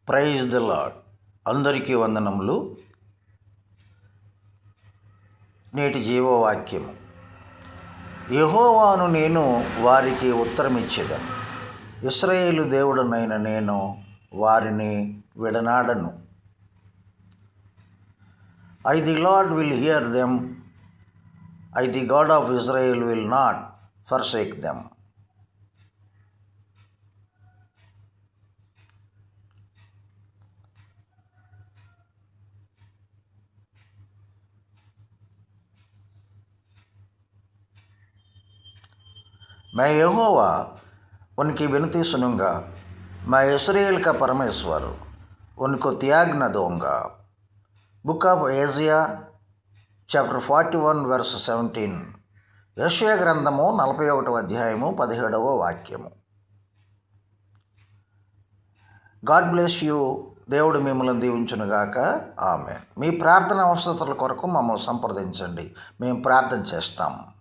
Praise the lord. అందరికీ వందనములు. నేటి జీవవాక్యము. యెహోవాను నేను వారికి ఉత్తరమిచ్చేదను, ఇశ్రాయేలు దేవుడనైన నేను వారిని విడనాడను. I the Lord will hear them, I the God of Israel will not forsake them. मैं यहोवा उनकी विनती सुनूंगा, मैं इस्राएल का परमेश्वर उनको त्याग न दूंगा. Book of Isaiah chapter 41 verse 17. యెషయా గ్రంథము 41వ అధ్యాయము 17వ వాక్యము. God bless you. దేవుడు మిమ్మల్ని దీవించునుగాక. ఆమేన్. మీ ప్రార్థన అవసరతల కొరకు మమ్మల్ని సంప్రదించండి, మేము ప్రార్థన చేస్తాము.